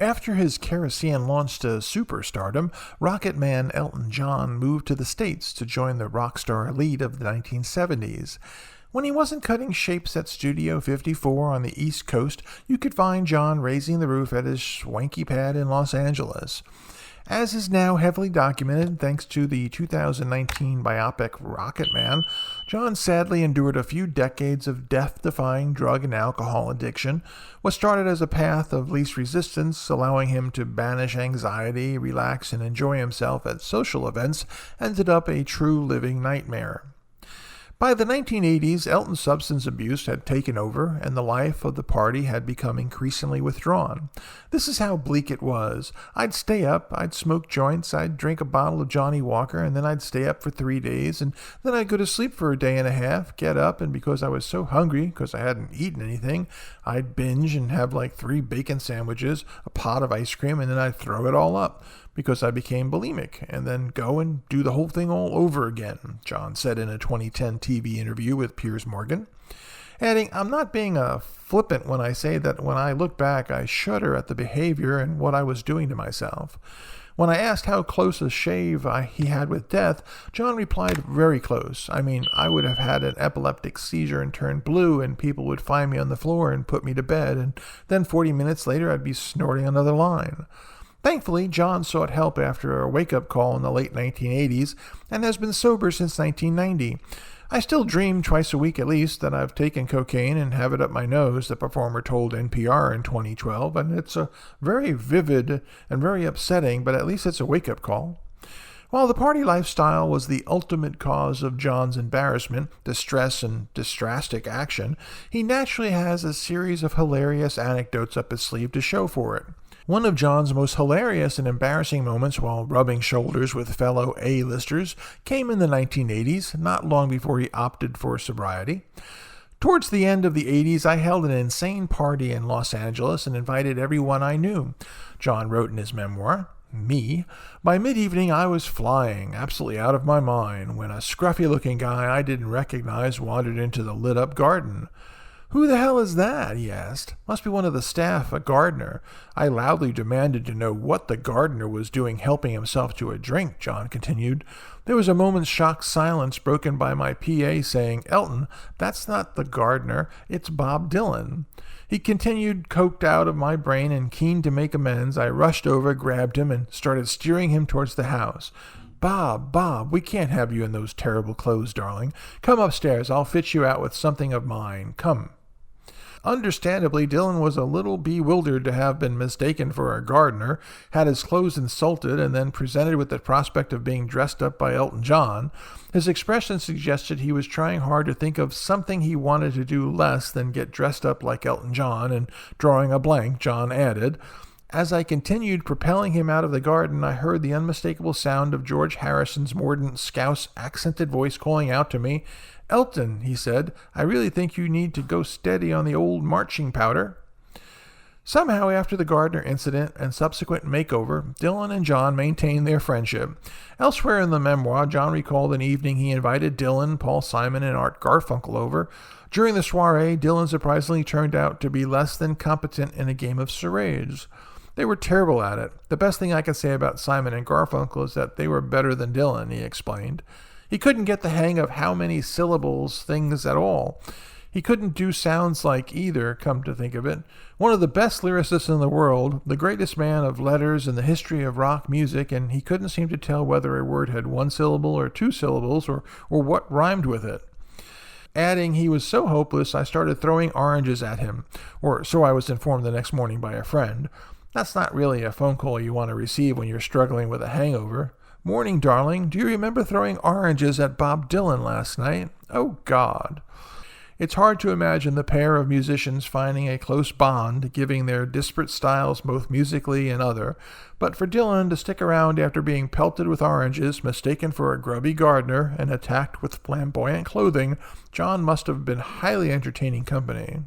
After his kerosene launched to superstardom, Rocketman Elton John moved to the States to join the rock star elite of the 1970s. When he wasn't cutting shapes at Studio 54 on the East Coast, you could find John raising the roof at his swanky pad in Los Angeles. As is now heavily documented thanks to the 2019 biopic Rocketman, John sadly endured a few decades of death-defying drug and alcohol addiction. What started as a path of least resistance, allowing him to banish anxiety, relax, and enjoy himself at social events, ended up a true living nightmare. By the 1980s, Elton's substance abuse had taken over, and the life of the party had become increasingly withdrawn. This is how bleak it was. I'd stay up, I'd smoke joints, I'd drink a bottle of Johnny Walker, and then I'd stay up for 3 days, and then I'd go to sleep for a day and a half, get up, and because I was so hungry, because I hadn't eaten anything, I'd binge and have like 3 bacon sandwiches, a pot of ice cream, and then I'd throw it all up, because I became bulimic, and then go and do the whole thing all over again, John said in a 2010 TV interview with Piers Morgan. Adding, I'm not being flippant when I say that when I look back, I shudder at the behavior and what I was doing to myself. When I asked how close a shave he had with death, John replied, very close. I mean, I would have had an epileptic seizure and turned blue, and people would find me on the floor and put me to bed, and then 40 minutes later I'd be snorting another line. Thankfully, John sought help after a wake-up call in the late 1980s and has been sober since 1990. I still dream twice a week at least that I've taken cocaine and have it up my nose, the performer told NPR in 2012, and it's a very vivid and very upsetting, but at least it's a wake-up call. While the party lifestyle was the ultimate cause of John's embarrassment, distress, and dystrastic action, he naturally has a series of hilarious anecdotes up his sleeve to show for it. One of John's most hilarious and embarrassing moments while rubbing shoulders with fellow A-listers came in the 1980s, not long before he opted for sobriety. Towards the end of the 80s, I held an insane party in Los Angeles and invited everyone I knew, John wrote in his memoir. Me. By mid-evening, I was flying, absolutely out of my mind, when a scruffy-looking guy I didn't recognize wandered into the lit-up garden. Who the hell is that? He asked. Must be one of the staff at Gardner. I loudly demanded to know what the gardener was doing helping himself to a drink, John continued. There was a moment's shocked silence broken by my PA saying, Elton, that's not the gardener, it's Bob Dylan. He continued, coked out of my brain and keen to make amends. I rushed over, grabbed him, and started steering him towards the house. Bob, we can't have you in those terrible clothes, darling. Come upstairs, I'll fit you out with something of mine. Come. Understandably, Dylan was a little bewildered to have been mistaken for a gardener, had his clothes insulted, and then presented with the prospect of being dressed up by Elton John. His expression suggested he was trying hard to think of something he wanted to do less than get dressed up like Elton John, and drawing a blank, John added, As I continued propelling him out of the garden, I heard the unmistakable sound of George Harrison's mordant Scouse-accented voice calling out to me. Elton, he said, I really think you need to go steady on the old marching powder. Somehow, after the Gardner incident and subsequent makeover, Dylan and John maintained their friendship. Elsewhere in the memoir, John recalled an evening he invited Dylan, Paul Simon, and Art Garfunkel over. During the soiree, Dylan surprisingly turned out to be less than competent in a game of charades. They were terrible at it. The best thing I can say about Simon and Garfunkel is that they were better than Dylan, he explained. He couldn't get the hang of how many syllables things at all. He couldn't do sounds like either, come to think of it. One of the best lyricists in the world, the greatest man of letters in the history of rock music, and he couldn't seem to tell whether a word had 1 syllable or 2 syllables or what rhymed with it. Adding he was so hopeless, I started throwing oranges at him, or so I was informed the next morning by a friend. That's not really a phone call you want to receive when you're struggling with a hangover. Morning, darling. Do you remember throwing oranges at Bob Dylan last night? Oh, God. It's hard to imagine the pair of musicians finding a close bond, giving their disparate styles both musically and other, but for Dylan to stick around after being pelted with oranges, mistaken for a grubby gardener, and attacked with flamboyant clothing, John must have been highly entertaining company.